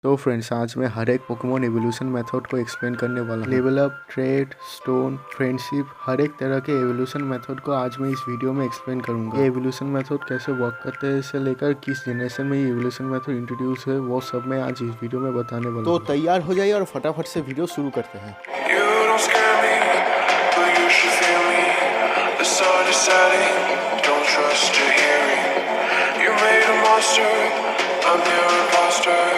तो फ्रेंड्स, आज मैं हर एक पोकेमॉन एवोल्यूशन मेथड को एक्सप्लेन करने वाला हूँ। Level up, trade, stone, friendship, हर एक तरह के एवोल्यूशन मेथड को आज मैं इस वीडियो में एक्सप्लेन करूंगा। ये एवोल्यूशन मेथड कैसे वर्क करते हैं से लेकर किस जनरेशन में ये एवोल्यूशन मेथड इंट्रोड्यूस है, वो सब मैं आज इस वीडियो में बताने वाला हूँ। तो तैयार हो जाइए और फटाफट से वीडियो शुरू करते हैं।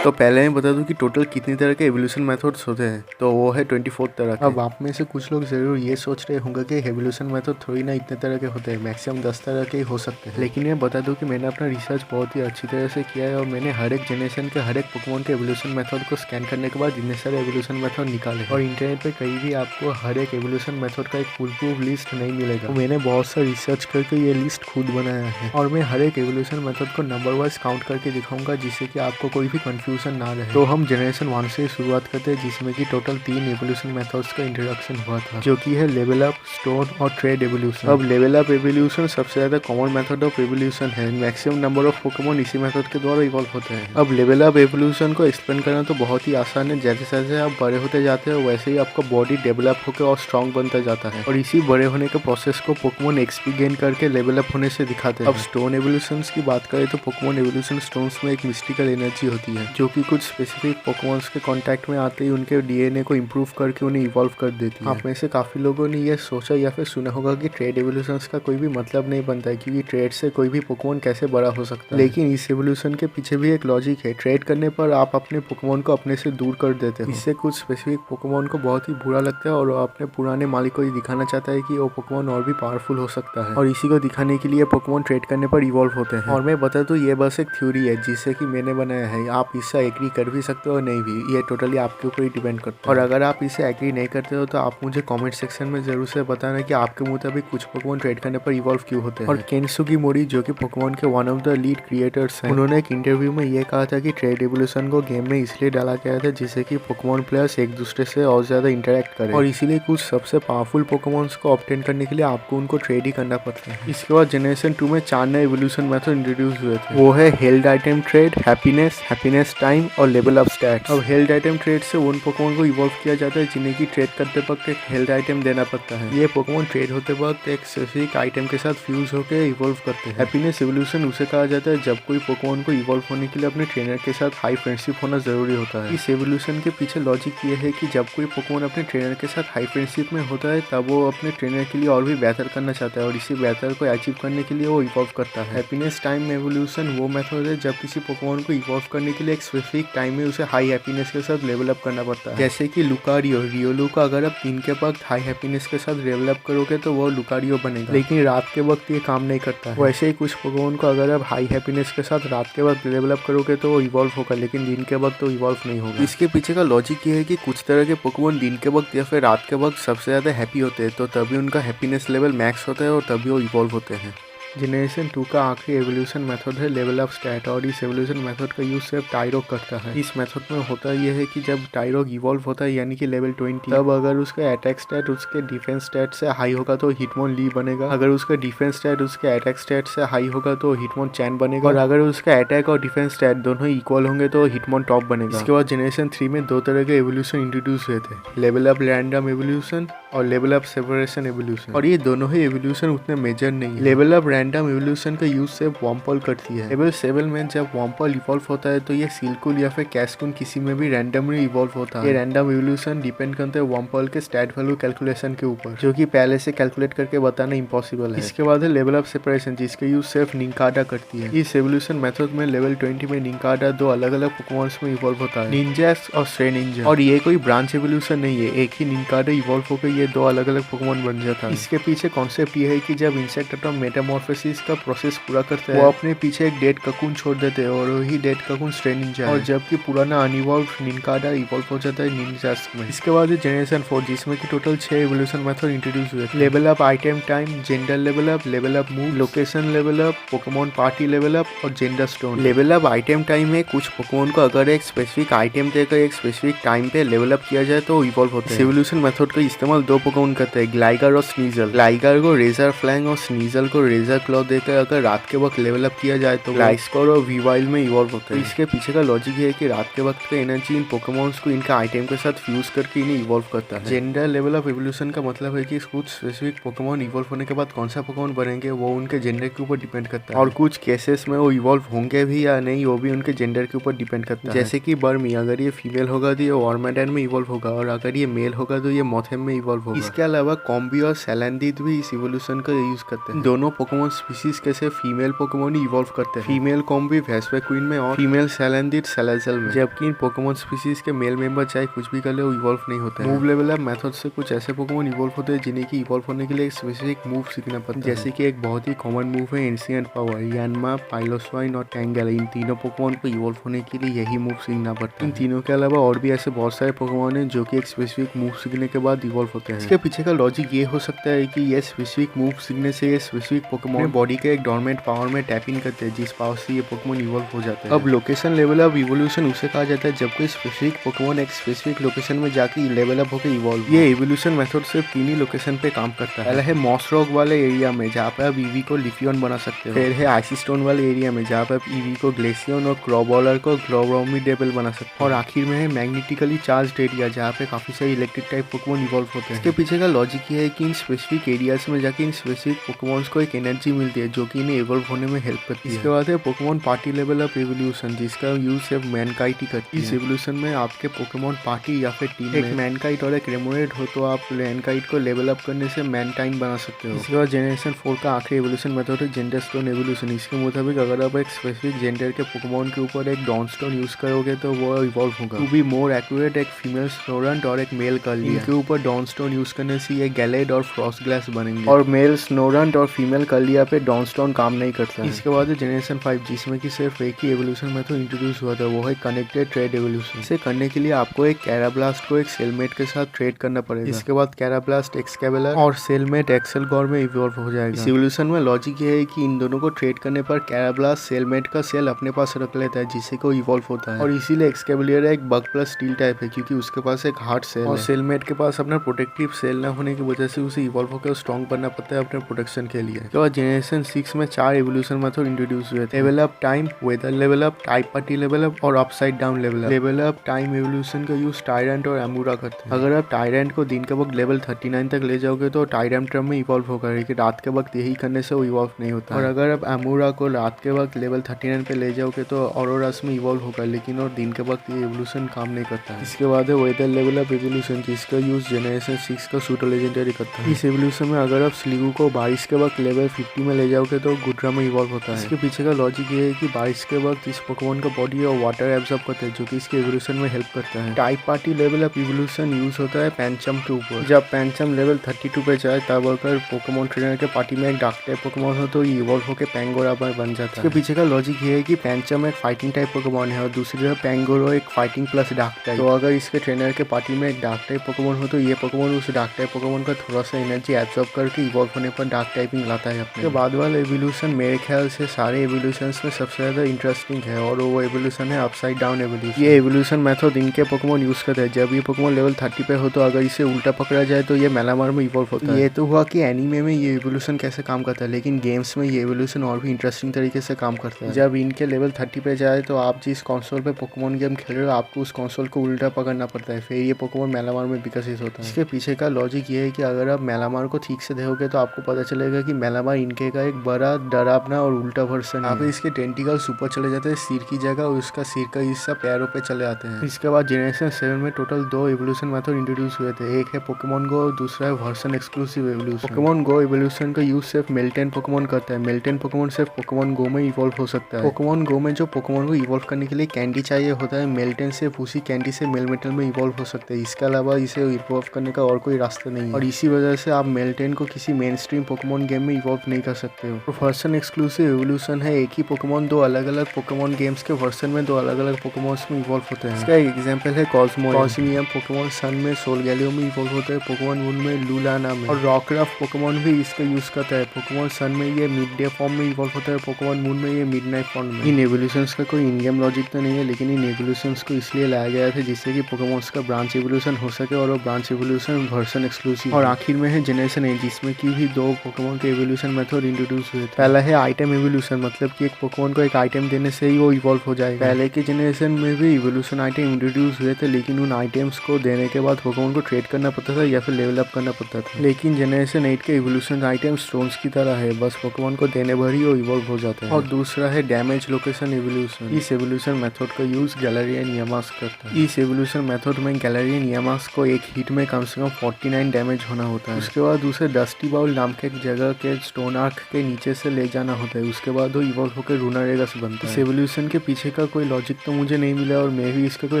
तो पहले मैं बता दूं कि टोटल कितनी तरह के एवोल्यूशन मेथड्स होते हैं। तो वो है 24 तरह के। अब आप में से कुछ लोग जरूर ये सोच रहे होंगे कि एवोल्यूशन मेथड थोड़ी ना इतने तरह के होते हैं, मैक्सिमम 10 तरह के ही हो सकते हैं। लेकिन मैं बता दूं कि मैंने अपना रिसर्च बहुत ही अच्छी तरह से किया है और मैंने हर एक जनरेशन के हर एक पोकेमॉन के एवोल्यूशन मेथड को स्कैन करने के बाद इतने सारे एवोल्यूशन मेथड निकाले। और इंटरनेट पे कहीं भी आपको हर एक एवोल्यूशन मेथड का एक फुल प्रूफ लिस्ट नहीं मिलेगा। तो मैंने बहुत सा रिसर्च करके ये लिस्ट खुद बनाया है और मैं हर एक एवोल्यूशन मेथड को नंबर वाइज काउंट करके दिखाऊंगा, जिससे कि आपको कोई भी कंफ्यूजन ना रहे। तो हम जनरेशन 1 से शुरुआत करते हैं, जिसमें कि टोटल 3 एवोल्यूशन मेथड्स का इंट्रोडक्शन हुआ था, जो कि है लेवल अप, स्टोन और ट्रेड एवोल्यूशन। अब लेवल अप एवोल्यूशन सबसे ज्यादा कॉमन मेथड ऑफ एवोल्यूशन है। मैक्सिमम नंबर ऑफ पोकेमॉन इसी मेथड के द्वारा इवॉल्व होते हैं। अब लेवल अप एवोल्यूशन को एक्सप्लेन करना तो बहुत ही आसान है। जैसे जैसे आप बड़े होते जाते हो वैसे ही आपका बॉडी डेवलप होकर और स्ट्रॉन्ग बनता जाता है, और इसी बड़े होने के प्रोसेस को पोकेमॉन एक्सपी गेन करके लेवल अप होने से दिखाते हैं। अब स्टोन एवोल्यूशन की बात करें तो पोकेमॉन एवोल्यूशन स्टोन्स में एक मिस्टिकल एनर्जी होती है, जो कि कुछ स्पेसिफिक पोकेमॉन्स के कांटेक्ट में आते ही उनके डीएनए को इंप्रूव करके उन्हें इवॉल्व कर देती है। आप में से काफी लोगों ने यह सोचा या फिर सुना होगा कि ट्रेड एवोल्यूशंस का कोई भी मतलब नहीं बनता है, क्योंकि ट्रेड से कोई भी पोकेमॉन कैसे बड़ा हो सकता है। लेकिन इस एवोल्यूशन के पीछे भी एक लॉजिक है। ट्रेड करने पर आप अपने पोकेमॉन को अपने से दूर कर देते हो। इससे कुछ स्पेसिफिक पोकेमॉन को बहुत ही बुरा लगता है और अपने पुराने मालिक को ये दिखाना चाहता है कि वो पोकेमॉन और भी पावरफुल हो सकता है, और इसी को दिखाने के लिए पोकेमॉन ट्रेड करने पर इवॉल्व होते हैं। और मैं बता दूं, ये बस एक थ्योरी है जिससे कि मैंने बनाया है। आप इससे एग्री कर भी सकते हो और नहीं भी, ये टोटली आपके ऊपर ही डिपेंड करता है। और अगर आप इसे एग्री नहीं करते हो तो आप मुझे कमेंट सेक्शन में जरूर से बताना कि आपके मुताबिक कुछ पोकेमॉन ट्रेड करने पर इवॉल्व क्यों होते हैं। और केन सुगीमोरी, जो कि पोकेमॉन के one of the lead creators हैं, उन्होंने एक इंटरव्यू में ये कहा था कि ट्रेड एवोल्यूशन को गेम में इसलिए डाला गया था जिससे कि पोकेमॉन प्लेयर्स एक दूसरे से और ज्यादा इंटरेक्ट करें, और इसीलिए कुछ सबसे पावरफुल पोकेमॉन्स को ऑब्टेन करने के लिए आपको उनको ट्रेड ही करना पड़ता है। इसके बाद जनरेशन 2 में 4 नए एवोल्यूशन मेथड इंट्रोड्यूस हुए थे। वो है held item trade, happiness time और लेवल अप स्टैट्स। अब हेल्ड आइटम ट्रेड से उन पोकेमॉन को इवॉल्व किया जाता है जिन्हें की ट्रेड करते वक्त एक हेल्थ आइटम देना पड़ता है। ये पोकेमॉन ट्रेड होते वक्त एक स्पेसिफिक आइटम के साथ फ्यूज होकर इवॉल्व करते हैं। हैप्पीनेस एवोल्यूशन उसे कहा जाता है जब कोई पोकेमॉन को इवॉल्व होने के लिए अपने ट्रेनर के साथ हाई फ्रेंडशिप होना जरूरी होता है। इस एवोल्यूशन के पीछे लॉजिक ये है कि जब कोई पोकेमॉन अपने ट्रेनर के साथ हाई फ्रेंडशिप में होता है तब वो अपने ट्रेनर के लिए और भी बेहतर करना चाहता है, और इसी बेहतर को अचीव करने के लिए वो इवॉल्व करता है। हैप्पीनेस टाइम एवोल्यूशन वो मेथड है जब किसी पोकेमॉन को इवॉल्व करने के लिए एक स्पेसिफिक टाइम में उसे हाई हैप्पीनेस के साथ लेवल अप करना पड़ता है। जैसे कि लुकारियो, रियोलू का अगर आप दिन के वक्त हाई हैप्पीनेस के साथ लेवल अप करोगे तो वो लुकारियो बनेगा, लेकिन रात के वक्त ये काम नहीं करता है। वैसे ही कुछ पोकेमॉन को अगर आप हाई हैप्पीनेस के साथ रात के वक्त लेवल अप करोगे तो वो इवॉल्व होगा, लेकिन दिन के वक्त तो इवॉल्व नहीं होगा। इसके पीछे का लॉजिक ये है कि कुछ तरह के पोकेमॉन दिन के वक्त या फिर रात के वक्त सबसे ज्यादा हैप्पी होते हैं, तो तभी उनका हैप्पीनेस लेवल मैक्स होता है और तभी वो इवॉल्व होते हैं। जनरेशन 2 का आखिरी एवोल्यूशन मेथड है लेवल अप स्टैट, और इस एवोल्यूशन मेथड का यूज सिर्फ टायरोग करता है। इस मेथड में होता यह है कि जब टायरोग इवॉल्व होता है यानी कि लेवल 20, तब अगर उसका अटैक स्टैट उसके डिफेंस स्टैट से हाई होगा तो हिटमॉन ली बनेगा। अगर उसका डिफेंस स्टैट उसके अटैक स्टैट से हाई होगा तो हिटमॉन चैन बनेगा, और अगर उसका अटैक और डिफेंस स्टैट दोनों इक्वल होंगे तो हिटमॉन टॉप बनेगा। इसके बाद जनरेशन 3 में 2 तरह के एवोल्यूशन इंट्रोड्यूस हुए थे, लेवल अप रैंडम एवोल्यूशन और लेवल अप सेपरेशन एवोल्यूशन, और ये दोनों ही एवोल्यूशन उतने मेजर नहीं है। Level up random evolution use से वॉम्पल करती है। लेवल 7 में जब वॉम्पल इवॉल्व होता है तो ये सिल्कुल या फिर कैस्कुन किसी में भी रैंडमली इवॉल्व होता है। ये रैंडम एवोल्यूशन डिपेंड करते हैं वॉम्पल के स्टैट वैल्यू कैलकुलेशन के ऊपर, जो कि पहले से कैलकुलेट करके बताना इम्पॉसिबल है। इसके बाद है लेवल अप सेपरेशन, जिसके यूज सिर्फ निंकाडा करती है। इस एवोल्यूशन मेथड में लेवल 20 में निंकाडा 2 अलग अलग पोकेमॉन्स में इवॉल्व होता है, निंजास और श्रेनिंजा, और ये कोई ब्रांच एवोल्यूशन नहीं है। एक ही निंकाडा इवॉल्व होकर ये 2 अलग अलग पोकेमॉन बन जाता है। इसके पीछे कॉन्सेप्ट ये है कि जब इंसेक्टेटॉम मेटामॉर्फोसिस का प्रोसेस पूरा करते हैं, वो अपने पीछे एक डेड ककून छोड़ देते हैं, और वही डेड ककून श्रेनिंजा है, और जबकि पुराना अनइवॉल्व निंकाडा इवॉल्व हो जाता है निंजास में। इसके बाद जनरेशन 4, जिसमें कि टोटल 6 एवोल्यूशन मेथड इंट्रोड्यूस हुए। Level up item time, gender level up move, location level up, Pokemon party level up और gender stone. Level up item time में कुछ पोकेमॉन को अगर एक स्पेसिफिक आइटम देकर एक स्पेसिफिक टाइम पे लेवल अप किया जाए तो इवॉल्व होते हैं। एवोल्यूशन मेथड का इस्तेमाल 2 पोकेमॉन करते हैं, ग्लाइगर और स्नीजल। ग्लाइगर को रेजर फ्लैंग और स्नीजल को रेजर क्लॉथ देकर अगर रात के वक्त लेवल अप किया जाए तो ग्लाइस्कोर और वीवाइल्ड में इवॉल्व होता है। इसके पीछे का लॉजिक ये है कि रात के वक्त का एनर्जी इन पोकेमॉन्स को इनका आइटम के साथ फ्यूज करके इन्हें इवॉल्व करता है। जेंडर लेवल ऑफ एवोल्यूशन का मतलब है कि कुछ स्पेसिफिक पोकेमॉन इवॉल्व होने के बाद कौन सा पोकेमॉन बनेंगे वो उनके जेंडर के ऊपर डिपेंड करता है, और कुछ केसेस में वो इवॉल्व होंगे भी या नहीं वो भी उनके जेंडर के ऊपर डिपेंड करता है। जैसे कि बर्मी, अगर ये फीमेल होगा तो ये वॉर्मेडन में इवॉल्व होगा, और अगर ये मेल होगा तो ये मोथेम में इवॉल्व होगा। इसके अलावा कॉम्बी और सैलेंडिथ भी इस इवोल्यूशन का यूज करते हैं। दोनों पोकेमॉन स्पीसीज कैसे फीमेल पोकेमॉन इवॉल्व करते हैं, फीमेल कॉम्बी वेस्पेक्विन में और फीमेल सैलेंडिथ सैलाज़ल में, जबकि इन पोकेमॉन स्पीसीज के मेल मेंबर चाहे कुछ भी कर ले वो इवॉल्व नहीं होते हैं। मूव लेवल अप मेथड से कुछ ऐसे पोकेमॉन इवॉल्व होते हैं जिन्हें की इवॉल्व होने के लिए एक स्पेसिफिक मूव सीखना पड़ता है। जैसे कि एक बहुत ही कॉमन मूव है एंशिएंट पावर, यानमा, पाइलोस्वाइन और टैंगल। इन तीनों पोकेमॉन को इवॉल्व होने के लिए यही मूव सीखना पड़ता है। इन तीनों के अलावा और भी ऐसे बहुत सारे पोकेमॉन हैं जो कि एक स्पेसिफिक मूव सीखने के बाद इवॉल्व होते हैं। इसके पीछे का लॉजिक ये हो सकता है कि ये स्पेसिफिक मूव सीखने से ये स्पेसिफिक पोकेमॉन बॉडी के एक डोरमेंट पावर में टैप इन करते हैं, जिस पावर से ये पोकेमॉन इवॉल्व हो जाते हैं। अब लोकेशन लेवल ऑफ इवोल्यूशन उसे कहा जाता है जब कोई स्पेसिफिक पोकेमॉन एक स्पेसिफिक लोकेशन में जाके लेवल अप होकर इवॉल्व। ये इवोल्यूशन मेथड सिर्फ 3 ही लोकेशन पे काम करता है। पहला है मॉस रॉक वाले एरिया में जहाँ पे आप ईवी को लिफियन बना सकते हो। फिर है आइसी स्टोन वाले एरिया में जहाँ पे आप ईवी को ग्लेसियन और क्रोबॉलर को ग्लोब्रोमिडेबल बना सकते हो। और आखिर में है मैग्नेटिकली चार्ज्ड एरिया जहाँ पे काफी सारे इलेक्ट्रिक टाइप पोकेमॉन इवॉल्व होते हैं। इसके पीछे का लॉजिक ये है कि इन स्पेसिफिक एरियाज में जाके इन स्पेसिफिक पोकेमॉन्स को एक एनर्जी मिलती है जो कि इन्हें इवॉल्व होने में हेल्प करती है। इसके बाद है Pokemon party level of evolution, जिसका यूज सिर्फ मैनकाइट ही करती है। इस एवोल्यूशन में आपके पोकेमॉन पार्टी या फिर टीम एक मैनकाइट और एक रेमोरेड हो तो आप मैनकाइट को लेवल अप करने से मैनटाइन बना सकते हो। इसके बाद जनरेशन 4 का आखिरी एवोल्यूशन मेथड है जेंडर स्टोन एवोल्यूशन। इसके मुताबिक अगर आप एक स्पेसिफिक जेंडर के पोकेमॉन के ऊपर एक डॉन स्टोन यूज करोगे तो वो इवॉल्व होगा। टू बी मोर एक्यूरेट, एक फीमेल स्नोरंट और एक मेल कर्लिया। इनके ऊपर डॉन स्टोन यूज करने से ये गैलेड और फ्रॉस्ट ग्लास बनेंगे, और मेल स्नोरंट और फीमेल कर्लिया पे डॉन स्टोन काम नहीं करता है। इसके बाद जनरेशन 5 जिसमें कि सिर्फ एक ही एवोल्यूशन मेथड इंट्रोड्यूस हुआ था, वो है कनेक्टेड ट्रेड एवोल्यूशन। इसे करने के लिए आपको एक कैराब्लास्ट को एक सेलमेट के साथ ट्रेड करना पड़ेगा। इसके बाद कैराब्लास्ट एक्सकेबलर और सेलमेट एक्सेलगोर में इवॉल्व हो जाएगा। इस एवोल्यूशन में लॉजिक ये है कि इन दोनों को ट्रेड करने पर कैराब्लास्ट सेलमेट का सेल अपने पास रख लेता है जिससे को इवॉल्व होता है, और इसीलिए एक्सकेबलर एक बग प्लस स्टील टाइप है क्योंकि उसके पास एक हार्ड सेल और सेलमेट के पास अपना प्रोटेक्टिव सेल न होने की वजह से उसे इवॉल्व होकर स्ट्रॉन्ग बनना पड़ता है अपने प्रोटेक्शन के लिए। तो जनरेशन 6 में 4 एवोल्यूशन मेथड इंट्रोड्यूस हुए थे, level up time, weather level up, type party level up और upside down level up. Level up time evolution का यूज टायरेंट और एमूरा करते हैं। अगर आप टायरेंट को दिन के वक्त लेवल 39 तक ले जाओगे तो टायरेंट्रम में इवॉल्व होगा, लेकिन रात के वक्त यही करने से वो इवॉल्व नहीं होता। और अगर आप एमूरा को रात के वक्त लेवल 39 पे ले जाओगे तो ऑरोरास में इवॉल्व होगा, लेकिन और दिन के वक्त ये एवोल्यूशन काम नहीं करता है। इसके बाद है वेदर लेवल अप एवोल्यूशन, जिसका यूज जनरेशन 6 का सूटो लेजेंडरी करता है। इस एवोल्यूशन में अगर आप स्लीगू को बारिश के वक्त लेवल 50 में ले जाओगे तो गुड्रा में इवॉल्व होता है। इसके पीछे का लॉजिक ये है कि बारिश के वक्त इस पोकेमॉन का बॉडी और वाटर एब्जॉर्ब करता है जो कि इसके एवोल्यूशन में हेल्प करता है। Type party level up evolution use होता है पैंचम के ऊपर। जब पैंचम लेवल 32 पे जाए तब अगर पोकेमॉन ट्रेनर के पार्टी में एक डार्क टाइप पोकेमॉन हो तो ये इवॉल्व होकर पैंगोरा बन जाता है। इसके पीछे का लॉजिक ये है कि पैंचम एक फाइटिंग टाइप पोकेमॉन है और दूसरी तरफ पैंगोरा एक फाइटिंग प्लस डार्क टाइप। तो अगर इसके ट्रेनर के पार्टी में एक डार्क टाइप पोकेमॉन हो तो ये पोकेमॉन उस डार्क टाइप पोकेमॉन का थोड़ा सा एनर्जी एब्जॉर्ब करके इवॉल्व होने पर डार्क टाइपिंग लाता है अपने। बाद वाला एवोल्यूशन मेरे ख्याल से सारे एवोल्यूशंस में सबसे ज्यादा इंटरेस्टिंग है और वो एवोल्यूशन है अपसाइड डाउन एवोल्यूशन। ये एवोल्यूशन मेथड इनके पोकेमॉन यूज करते हैं। जब ये पोकेमॉन लेवल 30 पे हो तो अगर इसे उल्टा पकड़ा जाए तो ये मेलामार में इवॉल्व होता है। ये तो हुआ कि एनीमे में ये एवोल्यूशन कैसे काम करता है, लेकिन गेम्स में ये एवोल्यूशन और भी इंटरेस्टिंग तरीके से काम करता है। जब इनके लेवल 30 पे जाए तो आप जिस कंसोल पे पोकेमॉन गेम खेल रहे हो आपको उस कंसोल को उल्टा पकड़ना पड़ता है, फिर ये पोकेमॉन मेलामार में विकसित होता है। इसके पीछे का लॉजिक ये है कि अगर आप मेलामार को ठीक से देखोगे तो आपको पता चलेगा कि मेलामार इनके का एक बड़ा डरावना और उल्टा वर्जन है। इसके टेंटिकल्स ऊपर चले जाते हैं सिर की जगह और उसका सिर का हिस्सा पैरों पे चले आते हैं। इसके बाद जनरेशन 7 में टोटल 2 एवोल्यूशन मेथड इंट्रोड्यूस हुए थे, एक है पोकेमॉन गो और दूसरा है वर्जन एक्सक्लूसिव एवोल्यूशन। पोकेमॉन गो एवोल्यूशन का यूज सिर्फ मेल्टेन पोकेमॉन करता है। मेल्टेन पोकेमॉन सिर्फ पोकेमॉन गो में इवॉल्व हो सकता है। पोकेमॉन गो में जो पोकेमॉन को इवॉल्व करने के लिए कैंडी चाहिए होता है, मेल्टेन सिर्फ उसी कैंडी से मेलमेटल में इवॉल्व हो सकते हैं। इसके अलावा इसे इवॉल्व करने का और कोई रास्ता नहीं है और इसी वजह से आप मेल्टेन को किसी मेन स्ट्रीम पोकेमॉन गेम में इवॉल्व नहीं कर सकते हो। वर्जन एक्सक्लूसिव एवोल्यूशन है एक ही पोकेमॉन दो अलग अलग पोकेमॉन गेम्स के वर्जन में दो अलग अलग पोकेमॉन्स में इवॉल्व होते हैं। इसका एक एग्जांपल है कॉस्मियम पोकेमॉन सन में सोलगैलियो में इवॉल्व होता है, पोकेमॉन मून में लूलाना में, और रॉकराफ्ट पोकेमॉन भी इसका यूज करता है। पोकेमॉन सन में ये मिड डे फॉर्म में इवॉल्व होता है, पोकेमॉन मून में ये मिडनाइट फॉर्म में। इन एवोल्यूशंस का कोई इन गेम लॉजिक तो नहीं है, लेकिन इन एवोल्यूशंस को इसलिए लाया गया था जिससे कि पोकेमॉन्स का ब्रांच एवोल्यूशन हो सके और ब्रांच एवोल्यूशन वर्जन एक्सक्लूसिव। और आखिर में है जनरेशन 8 जिसमें की भी 2 पोकेमॉन के एवोल्यूशन मेथड मेथड इंट्रोड्यूस हुए थे। पहला है आइटम इवोल्यूशन, मतलब कि एक पोकेमॉन को एक आइटम देने से ही वो इवॉल्व हो जाएगा। पहले के जनरेशन में भी इवोल्यूशन आइटम इंट्रोड्यूस हुए थे, लेकिन उन आइटम्स को देने के बाद पोकेमॉन को ट्रेड करना पड़ता था या फिर लेवल अप करना पड़ता था। लेकिन जनरेशन 8 के इवोल्यूशन आइटम स्टोन्स की तरह है, बस पोकेमॉन को देने भर ही वो इवॉल्व हो जाता है। और दूसरा है डैमेज लोकेशन इवोल्यूशन। इस इवोल्यूशन मेथड का यूज गैलेरियन यामास्क करता है। इस इवोल्यूशन मेथड में गैलेरियन यामास्क को एक हिट में कम से कम 49 डैमेज होना होता है। उसके बाद उसे डस्टी बाउल नाम के एक जगह के स्टोन आर्क के नीचे से ले जाना होता है। उसके बाद वो इवॉल्व होकर रूनारेगस बनता है। इस एवोल्यूशन के पीछे का कोई लॉजिक तो मुझे नहीं मिला और मैं भी इसका कोई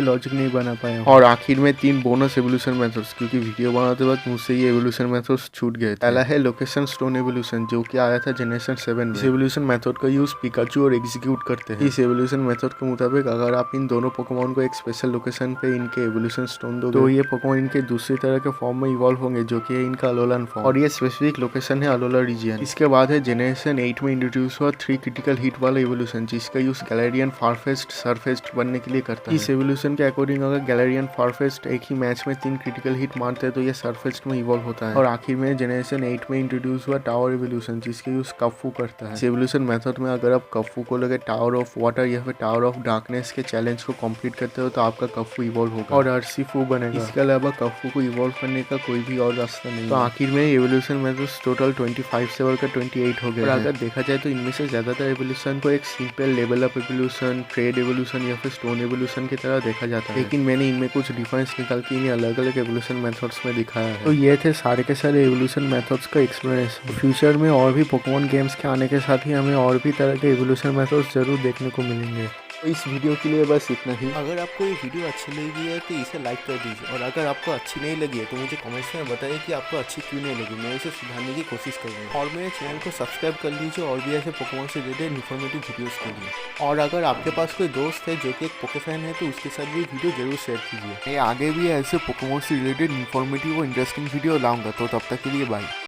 लॉजिक नहीं बना पाया। और आखिर में 3 बोनस एवोल्यूशन मेथड्स, क्योंकि वीडियो बनाते वक्त मुझसे ये एवोल्यूशन मेथड्स छूट गए। पहला है लोकेशन स्टोन एवोल्यूशन, जो कि आया था जनरेशन 7 में। इस एवोल्यूशन मेथड का यूज पिकाचू और एग्जीक्यूट करते हैं। इस एवोल्यूशन मेथड के मुताबिक अगर आप इन दोनों पोकेमॉन को एक स्पेशल लोकेशन पे इनके एवोल्यूशन स्टोन दोगे तो ये पोकेमॉन इनके दूसरी तरह के फॉर्म में इवॉल्व होंगे, जो कि है इनका अलोलन फॉर्म, और ये स्पेसिफिक लोकेशन है अलोला रीजन। इसके बाद है जनरेशन 8 में इंट्रोड्यूस हुआ 3 क्रिटिकल हिट वाला एवोल्यूशन, जिसका यूज गैलेरियन फारफेस्ट सरफेस्ट बनने के लिए करता है। इस एवोल्यूशन के अकॉर्डिंग अगर गैलेरियन फारफेस्ट एक ही मैच में 3 क्रिटिकल हिट मारते हैं तो ये सरफेस्ट में इवॉल्व होता है। और आखिर में जनरेशन 8 में इंट्रोड्यूस हुआ टावर एवोल्यूशन, जिसका यूज कफ्फू करता है। इस एवोल्यूशन मेथड में अगर आप कफ्फू को लगे टावर ऑफ वाटर या फिर टावर ऑफ डार्कनेस के चैलेंज को कंप्लीट करते हो तो आपका कफ्फू इवॉल्व होगा और अर्सीफू बनेगा। इसके अलावा कफ्फू को इवॉल्व करने का कोई भी और रास्ता नहीं। तो आखिर में एवोल्यूशन मेथड्स टोटल 25 से बढ़कर 28 हो गए। और अगर देखा जाए तो इनमें से ज्यादातर एवोल्यूशन को एक simple level up evolution, trade evolution या फिर स्टोन एवोल्यूशन की तरह देखा जाता है, लेकिन मैंने इनमें कुछ डिफरेंस निकाल के इन्हें अलग अलग एवोल्यूशन मेथड्स में दिखाया है। तो ये थे सारे के सारे एवोल्यूशन मेथड्स का एक्सप्लेनेशन। फ्यूचर में और भी पोकेमॉन गेम्स के आने के साथ ही हमें और भी तरह के एवोल्यूशन मेथड्स जरूर देखने को मिलेंगे। तो इस वीडियो के लिए बस इतना ही। अगर आपको ये वीडियो अच्छी लगी है तो इसे लाइक कर दीजिए, और अगर आपको अच्छी नहीं लगी है तो मुझे कमेंट्स में बताइए कि आपको अच्छी क्यों नहीं लगी, मैं इसे सुधारने की कोशिश करूँगा। और मेरे चैनल को सब्सक्राइब कर लीजिए और भी ऐसे पोकेमॉन से रिलेटेड इन्फॉर्मेटिव वीडियोस के लिए। और अगर आपके पास कोई दोस्त है जो कि एक पोके फैन है तो उसके साथ भी वीडियो जरूर शेयर कीजिए। मैं आगे भी ऐसे पोकेमॉन से रिलेटेड इन्फॉर्मेटिव और इंटरेस्टिंग वीडियो लाऊंगा। तो तब तक के लिए बाय।